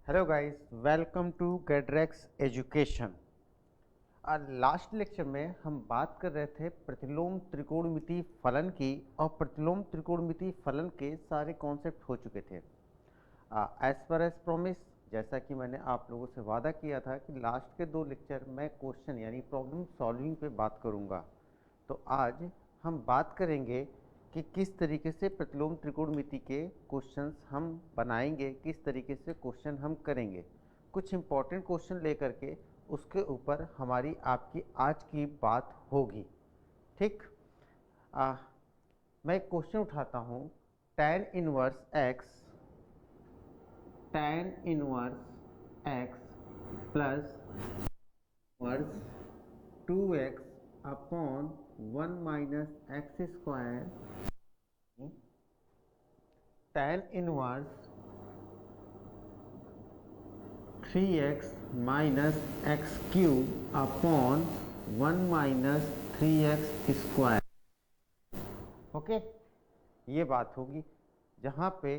Hello guys, welcome to Getrex education. Last lecture में हम बात कर रहे थे प्रतिलोम त्रिकोणमिति फलन की, और प्रतिलोम त्रिकोणमिति फलन के सारे कॉन्सेप्ट हो चुके थे। एज पर एज प्रोमिस, जैसा कि मैंने आप लोगों से वादा किया था कि लास्ट के 2 लेक्चर मैं क्वेश्चन यानी प्रॉब्लम सॉल्विंग पे बात करूंगा। तो आज हम बात करेंगे कि किस तरीके से प्रतिलोम त्रिकोणमिति के क्वेश्चंस हम बनाएंगे, किस तरीके से क्वेश्चन हम करेंगे। कुछ इंपॉर्टेंट क्वेश्चन लेकर के उसके ऊपर हमारी आपकी आज की बात होगी। ठीक। मैं एक क्वेश्चन उठाता हूँ। tan inverse x plus inverse 2x upon 1 minus x square tan inverse 3x minus x cube upon 1 minus 3x square. Okay, ये बात होगी जहाँ पे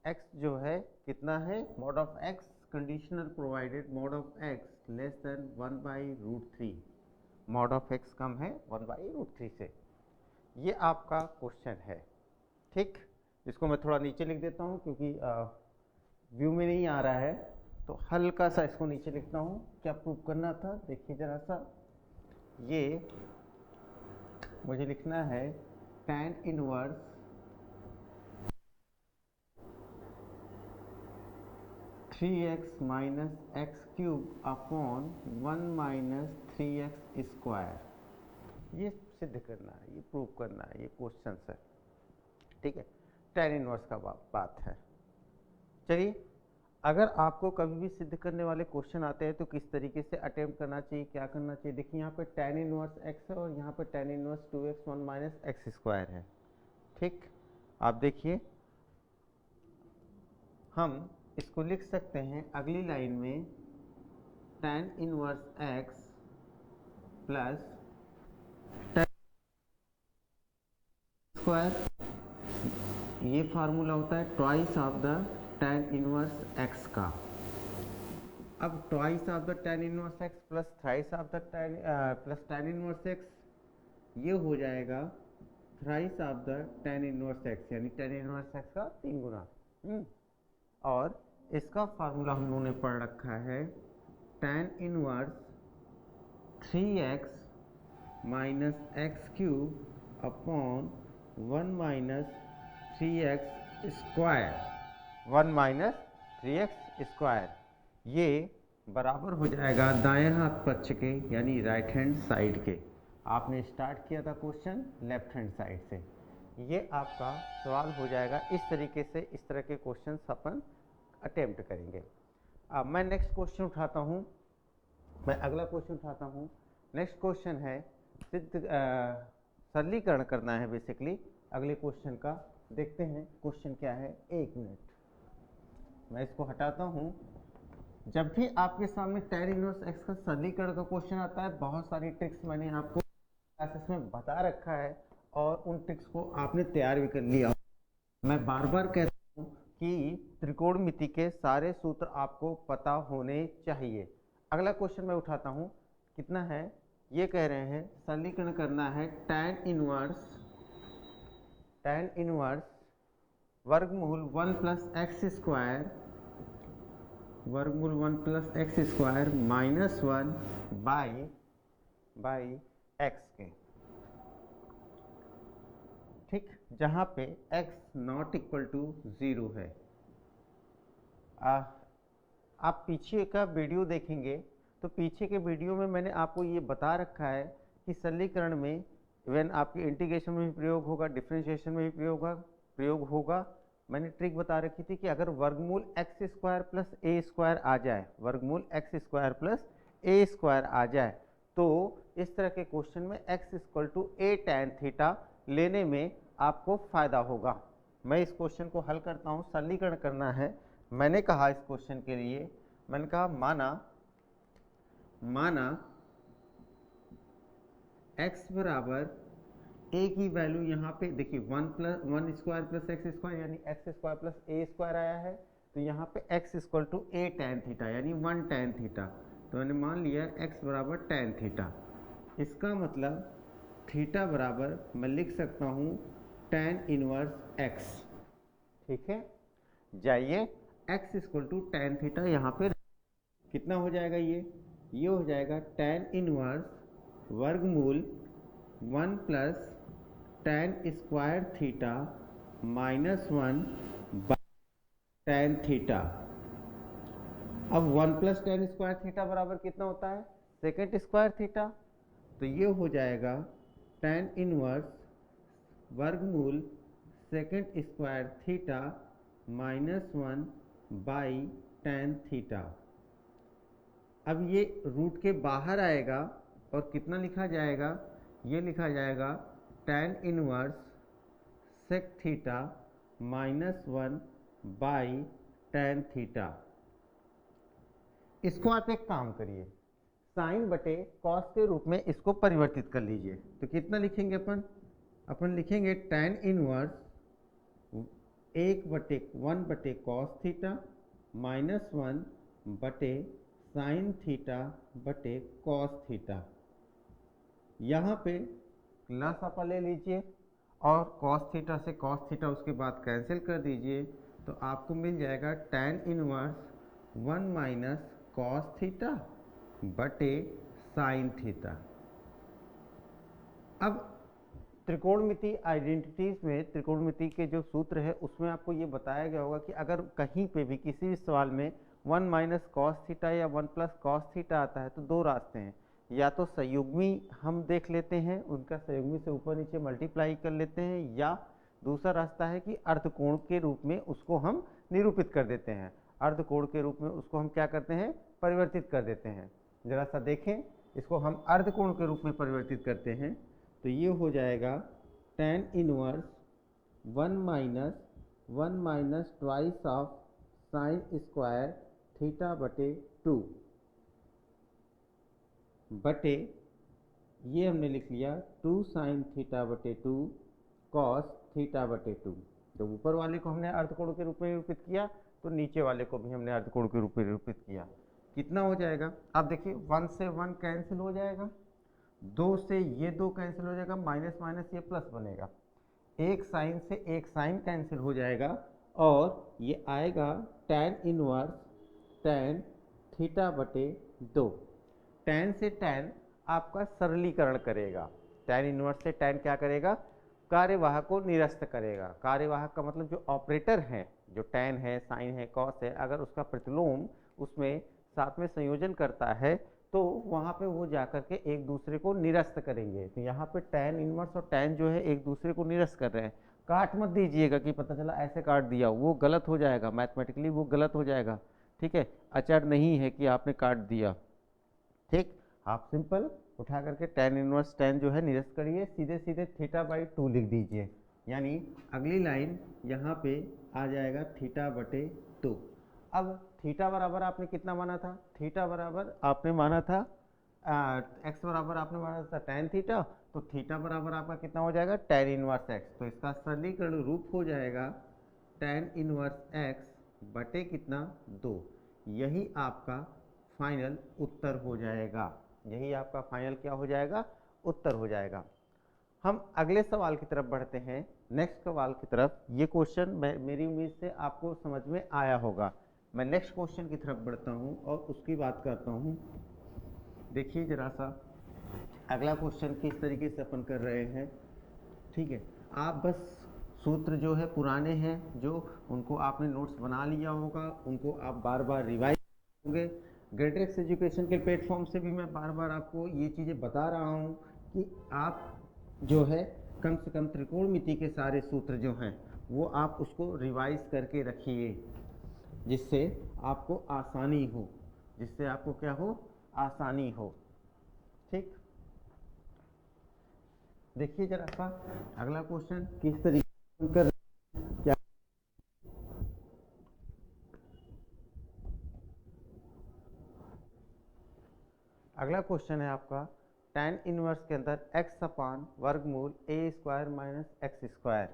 x जो है कितना है, mod of x conditional provided mod of x less than 1/√3, mod of x कम है 1/√3 से। ये आपका क्वेश्चन है। ठीक, इसको मैं थोड़ा नीचे लिख देता हूँ क्योंकि व्यू में नहीं आ रहा है, तो हल्का सा इसको नीचे लिखता हूँ। क्या प्रूव करना था, देखिए जरा सा। ये मुझे लिखना है tan inverse 3x minus x cube upon 1 minus 3x square. ये सिद्ध करना है, ये प्रूव करना है, ये क्वेश्चन है। ठीक है, tan इनवर्स का बात है। चलिए, अगर आपको कभी भी सिद्ध करने वाले क्वेश्चन आते हैं तो किस तरीके से अटेम्प्ट करना चाहिए, क्या करना चाहिए। देखिए यहाँ पे tan इनवर्स x है और यहाँ पे tan inverse 2x 1 minus x square है। ठीक, आप देखिए हम इसको लिख सकते हैं अगली लाइन में tan inverse x plus tan square. ये फार्मूला होता है twice of the tan inverse x का। अब twice of the tan inverse x plus thrice of the tan inverse x, ये हो जाएगा thrice of the tan inverse x, यानी tan inverse x का 3 गुना। और इसका फार्मूला हम लोगों ने पढ़ रखा है tan inverse 3x minus x cube upon 1 minus 3x square, 1 minus 3x square. ये बराबर हो जाएगा दाएं हाथ पक्ष के यानी राइट हैंड साइड के। आपने स्टार्ट किया था क्वेश्चन लेफ्ट हैंड साइड से, ये आपका सवाल हो जाएगा। इस तरीके से इस तरह के क्वेश्चंस अपन अटेम्प्ट करेंगे। अब मैं नेक्स्ट क्वेश्चन उठाता हूँ, मैं अगला क्वेश्चन उठाता हूँ। नेक्स्ट क्वेश्चन है सरलीकरण करना है बेसिकली अगले क्वेश्चन का। देखते हैं क्वेश्चन क्या है। 1 मिनट, मैं इसको हटाता हूँ। जब भी आपके सामने tan इनवर्स x का सरलीकरण का क्वेश्चन आता है, बहुत सारी ट्रिक्स मैंने आपको क्लासेस में बता रखा है और उन ट्रिक्स को आपने तैयार भी कर लिया। मैं बार बार कहता हूँ कि त्रिकोणमिति के सारे सूत्र आपको पता होने चाहिए। अगला क्वेश्चन मैं उठाता हूँ, कितना है, ये कह रहे हैं सरलीकरण करना है tan इनवर्स वर्गमूल 1 प्लस एक्स स्क्वायर, वर्गमूल 1 plus x square minus 1 by x के। ठीक, जहाँ पे x नॉट इक्वल टू 0 है। आप पीछे का वीडियो देखेंगे तो पीछे के वीडियो में मैंने आपको ये बता रखा है कि सरलीकरण में इवन आपके इंटीग्रेशन में भी प्रयोग होगा, डिफरेंशिएशन में भी प्रयोग होगा। मैंने ट्रिक बता रखी थी कि अगर वर्गमूल x square plus a square आ जाए, वर्गमूल x square plus a square आ जाए, तो इस तरह के क्वेश्चन में x equal to a tan theta लेने में आपको फायदा होगा। मैं इस क्वेश्चन को हल करता हूँ, सरलीकरण करना है। मैंने कहा इस क्वेश्चन के लिए, मैंने कहा माना x बराबर a की वैल्यू यहाँ पे देखिए 1 स्क्वायर प्लस एक्स स्क्वायर यानी x square plus a square आया है। तो यहाँ पे x equal to a tan theta यानी 1 tan थीटा, तो मैंने मान लिया x बराबर tan थीटा। इसका मतलब थीटा बराबर मैं लिख सकता हूँ tan इनवर्स x। ठीक है, जाइए x equal to tan theta यहाँ पे कितना हो जाएगा, ये हो जाएगा tan इनवर्स वर्गमूल 1 plus tan square theta minus 1 tan theta. अब 1 प्लस tan स्क्वायर थीटा बराबर कितना होता है, सेकेंड स्क्वायर थीटा, तो ये हो जाएगा tan इनवर्स वर्गमूल second square theta minus 1 by tan theta. अब ये रूट के बाहर आएगा और कितना लिखा जाएगा, ये लिखा जाएगा tan inverse sec theta minus 1 by tan theta. इसको आप एक काम करिए, साइन बटे कॉस के रूप में इसको परिवर्तित कर लीजिए। तो कितना लिखेंगे अपन लिखेंगे tan इनवर्स 1 बटे कॉस थीटा माइनस 1 बटे साइन थीटा बटे कॉस थीटा। यहाँ पे लसापा ले लीजिए और कॉस थीटा से कॉस थीटा उसके बाद कैंसिल कर दीजिए, तो आपको मिल जाएगा tan inverse 1 minus cos theta बटे साइन थीटा। अब त्रिकोणमिति आइडेंटिटीज में त्रिकोणमिति के जो सूत्र है उसमें आपको ये बताया गया होगा कि अगर कहीं पे भी किसी भी सवाल में 1 माइनस कॉस थीटा या 1 प्लस कॉस थीटा आता है तो दो रास्ते हैं, या तो संयुग्मी हम देख लेते हैं, उनका संयुग्मी से ऊपर नीचे मल्टीप्लाई कर लेते हैं, या दूसरा रास्ता है कि अर्धकोण के रूप में उसको हम निरूपित कर देते हैं। अर्धकोण के रूप में उसको हम क्या करते हैं, परिवर्तित कर देते हैं। जरा सा देखें, इसको हम अर्धकोण के रूप में परिवर्तित करते हैं तो ये हो जाएगा tan inverse 1 minus twice of sine square theta बटे 2 बटे ये हमने लिख लिया 2 साइन थीटा बटे 2 कॉस थीटा बटे 2। तो ऊपर वाले को हमने अर्धकोण के रूप में निरूपित किया तो नीचे वाले को भी हमने अर्धकोण के रूप में निरूपित किया। कितना हो जाएगा, आप देखिए 1 से 1 कैंसिल हो जाएगा, 2 से ये 2 कैंसिल हो जाएगा, माइनस माइनस ये प्लस बनेगा, एक साइन से एक साइन कैंसिल हो जाएगा और ये आएगा tan इनवर्स tan थीटा बटे 2। tan से tan आपका सरलीकरण करेगा, tan इनवर्स से tan क्या करेगा, कार्यवाहक को निरस्त करेगा। कार्यवाहक का मतलब जो ऑपरेटर है, जो tan है, साइन है, कॉस है, अगर उसका प्रतिलोम उसमें साथ में संयोजन करता है तो वहाँ पे वो जाकर के एक दूसरे को निरस्त करेंगे। तो यहाँ पे tan इनवर्स और tan जो है एक दूसरे को निरस्त कर रहे हैं। काट मत दीजिएगा कि पता चला ऐसे काट दिया, वो गलत हो जाएगा, मैथमेटिकली वो गलत हो जाएगा। ठीक है, अचर नहीं है कि आपने काट दिया। ठीक, आप सिंपल उठा करके tan इनवर्स tan जो है निरस्त करिए, सीधे सीधे थीटा बाई 2 लिख दीजिए, यानी अगली लाइन यहाँ पे आ जाएगा थीटा बटे 2। अब थीटा बराबर आपने कितना माना था, थीटा बराबर आपने माना था एक्स बराबर आपने माना था tan थीटा, तो थीटा बराबर आपका कितना हो जाएगा tan इनवर्स x। तो इसका सरलीकरण रूप हो जाएगा tan इनवर्स x बटे कितना 2। यही आपका फाइनल उत्तर हो जाएगा, यही आपका फाइनल क्या हो जाएगा, उत्तर हो जाएगा। हम अगले सवाल की तरफ बढ़ते हैं, नेक्स्ट सवाल की तरफ। ये क्वेश्चन मेरी उम्मीद से आपको समझ में आया होगा। मैं नेक्स्ट क्वेश्चन की तरफ बढ़ता हूँ और उसकी बात करता हूँ। देखिए जरा सा, अगला क्वेश्चन किस तरीके से अपन कर रहे हैं। ठीक है, आप बस सूत्र जो है पुराने हैं, जो उनको आपने नोट्स बना लिया होगा, उनको आप बार बार रिवाइज करोगे। ग्रेडरेक्स एजुकेशन के प्लेटफॉर्म से भी मैं बार बार आपको ये चीज़ें बता रहा हूँ कि आप जो है कम से कम त्रिकोणमिति के सारे सूत्र जो हैं वो आप उसको रिवाइज करके रखिए, जिससे आपको आसानी हो, जिससे आपको क्या हो, आसानी हो। ठीक, देखिए जरा सा अगला क्वेश्चन किस तरीके से कर क्या। अगला क्वेश्चन है आपका tan इनवर्स के अंदर x अपान वर्गमूल a square minus x square.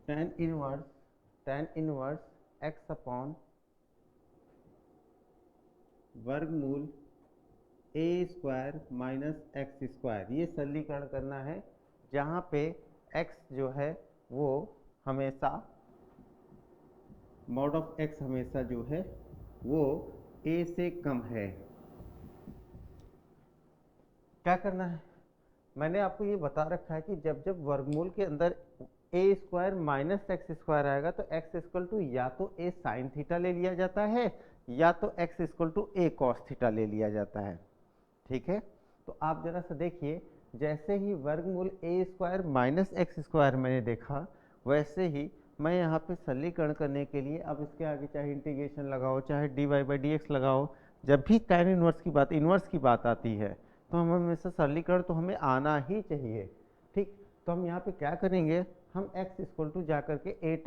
tan inverse x upon वर्गमूल a square minus x square. ये सरलीकरण करना है जहाँ पे x जो है वो हमेशा मॉड ऑफ x हमेशा जो है वो a से कम है। क्या करना है, मैंने आपको ये बता रखा है कि जब जब वर्गमूल के अंदर a square minus x square आएगा तो x इक्वल टू या तो a साइन थीटा ले लिया जाता है या तो x equal to a cos theta ले लिया जाता है। ठीक है, तो आप जरा सा देखिए, जैसे ही वर्गमूल a square minus x square मैंने देखा, वैसे ही मैं यहाँ पे सरलीकरण करने के लिए अब इसके आगे चाहे इंटीग्रेशन लगाओ चाहे dy/dx लगाओ, जब भी tan इनवर्स की बात आती है तो हम हमेशा सरलीकरण तो हमें आना ही चाहिए। ठीक, तो हम यहाँ पे क्या करेंगे, हम x इक्वल टू जा करके a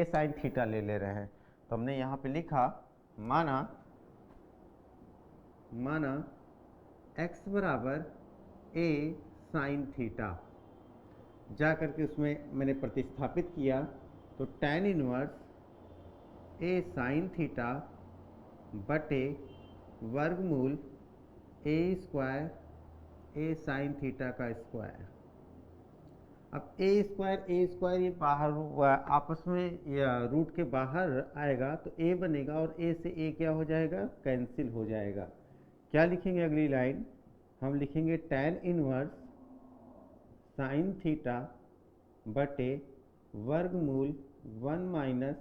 साइन थीटा ले ले रहे हैं। तो हमने यहाँ पे लिखा माना x बराबर a साइन थीटा, जा करके उसमें मैंने प्रतिस्थापित किया तो tan inverse a sine theta बटे वर्गमूल a square a sine theta का स्क्वायर। अब a स्क्वायर ये बाहर आपस में या रूट के बाहर आएगा तो a बनेगा और a से a क्या हो जाएगा, कैंसिल हो जाएगा। क्या लिखेंगे अगली लाइन, हम लिखेंगे tan इनवर्स साइन थीटा बटे वर्गमूल 1 माइनस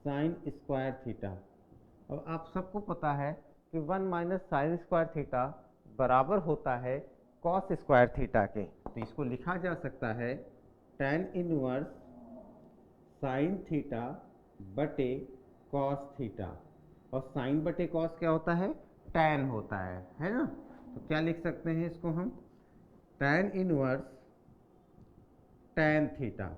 साइन स्क्वायर थीटा। अब आप सबको पता है कि 1 माइनस साइन स्क्वायर थीटा बराबर होता है कॉस स्क्वायर थीटा के, तो इसको लिखा जा सकता है tan इनवर्स साइन थीटा बटे कॉस थीटा, और साइन बटे कॉस क्या होता है, tan होता है ना। तो क्या लिख सकते हैं इसको हम, tan इनवर्स tan थीटा।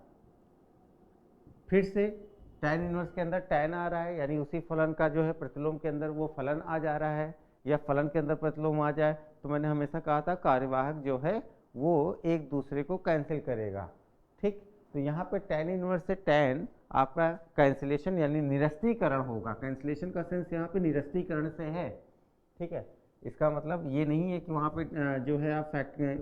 फिर से tan इनवर्स के अंदर tan आ रहा है, यानी उसी फलन का जो है प्रतिलोम के अंदर वो फलन आ जा रहा है, या फलन के अंदर प्रतिलोम आ जाए तो मैंने हमेशा कहा था कार्यवाहक जो है वो एक दूसरे को कैंसिल करेगा। ठीक, तो यहाँ पे tan इनवर्स से tan आपका कैंसिलेशन यानी निरस्तीकरण होगा। कैंसिलेशन का सेंस यहाँ पे निरस्तीकरण से है। ठीक है, इसका मतलब ये नहीं है कि वहाँ पे जो है आप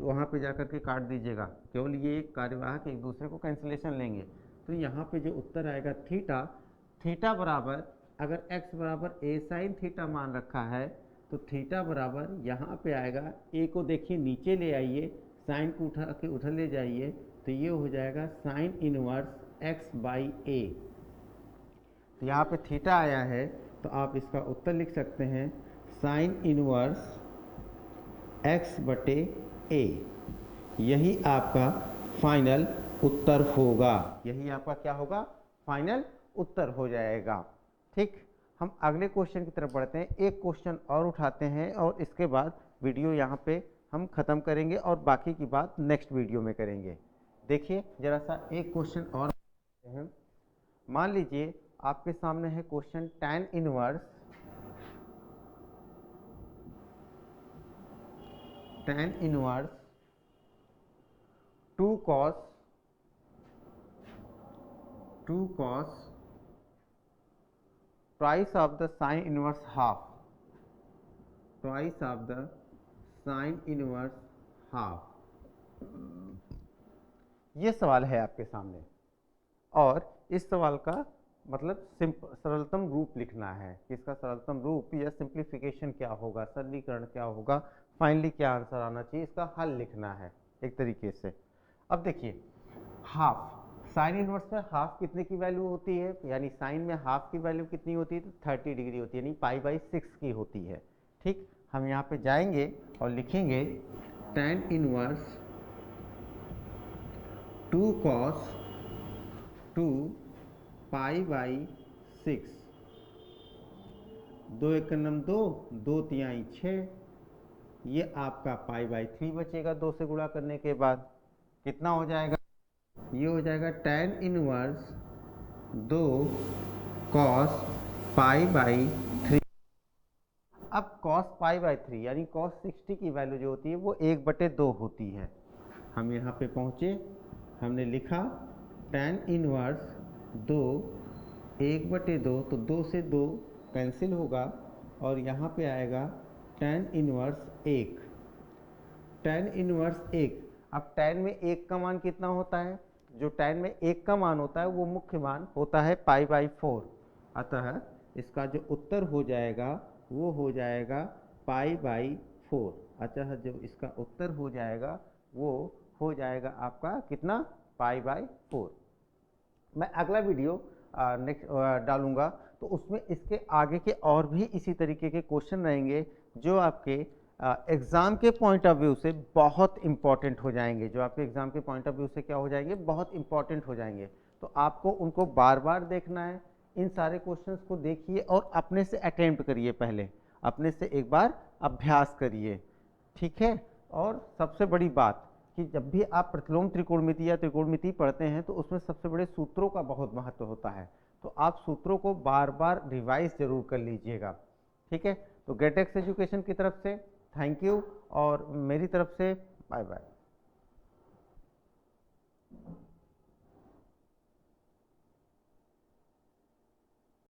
वहाँ पे जा करके काट दीजिएगा, केवल ये एक कार्यवाहक एक दूसरे को कैंसिलेशन लेंगे। तो यहाँ पे जो उत्तर आएगा थीटा बराबर, अगर x बराबर a साइन थीटा मान रखा है तो थीटा बराबर यहाँ पे आएगा, a को देखिए नीचे ले आइए, साइन को उठा के उधर ले जाइए तो ये हो जाएगा साइन इनवर्स x/a। तो यहाँ पे थीटा आया है तो आप इसका उत्तर लिख सकते हैं साइन इनवर्स x/a। यही आपका फाइनल उत्तर होगा, यही आपका क्या होगा, फाइनल उत्तर हो जाएगा। ठीक, हम अगले क्वेश्चन की तरफ बढ़ते हैं, एक क्वेश्चन और उठाते हैं और इसके बाद वीडियो यहाँ पे हम ख़त्म करेंगे और बाकी की बात नेक्स्ट वीडियो में करेंगे। देखिए जरा सा एक क्वेश्चन और हैं। मान लीजिए आपके सामने है question tan inverse 2 cos twice of the sin inverse half, twice of the sin inverse half। ये सवाल है आपके सामने और इस सवाल का मतलब सरलतम रूप लिखना है कि इसका सरलतम रूप या सिंप्लीफिकेशन क्या होगा, सरलीकरण क्या होगा, फाइनली क्या आंसर आना चाहिए, इसका हल लिखना है एक तरीके से। अब देखिए हाफ, साइन इनवर्स में हाफ कितने की वैल्यू होती है, यानी साइन में हाफ की वैल्यू कितनी होती है, तो 30 डिग्री होती है, यानी π/6 की होती है। ठीक, हम यहाँ पे जाएंगे और लिखेंगे tan इनवर्स 2 cos 2 π/6, 2 × 2 2 तिहाई 6, ये आपका π/3 बचेगा 2 से गुणा करने के बाद कितना हो जाएगा, ये हो जाएगा tan इनवर्स 2 cos π/3। अब cos π/3 यानी cos 60 की वैल्यू जो होती है वो 1/2 होती है। हम यहाँ पे पहुँचे, हमने लिखा tan इनवर्स 2 1/2, तो 2 से 2 कैंसिल होगा और यहाँ पे आएगा tan इनवर्स 1। tan इनवर्स 1, अब tan में 1 का मान कितना होता है? जो tan में 1 का मान होता है वो मुख्य मान होता है π/4। अतः इसका जो उत्तर हो जाएगा वो हो जाएगा π/4। अतः जो इसका उत्तर हो जाएगा वो हो जाएगा आपका कितना? π/4। मैं अगला वीडियो नेक्स्ट डालूंगा तो उसमें इसके आगे के और भी इसी तरीके के क्वेश्चन रहेंगे जो आपके एग्ज़ाम के पॉइंट ऑफ व्यू से बहुत इंपॉर्टेंट हो जाएंगे, जो आपके एग्ज़ाम के पॉइंट ऑफ व्यू से क्या हो जाएंगे? बहुत इंपॉर्टेंट हो जाएंगे। तो आपको उनको बार बार देखना है। इन सारे क्वेश्चंस को देखिए और अपने से अटेम्प्ट करिए, पहले अपने से एक बार अभ्यास करिए, ठीक है। और सबसे बड़ी बात कि जब भी आप प्रतिलोम त्रिकोणमिति या त्रिकोणमिति पढ़ते हैं तो उसमें सबसे बड़े सूत्रों का बहुत महत्व होता है, तो आप सूत्रों को बार बार रिवाइज जरूर कर लीजिएगा, ठीक है। तो गेटेक्स एजुकेशन की तरफ से थैंक यू और मेरी तरफ से बाय बाय।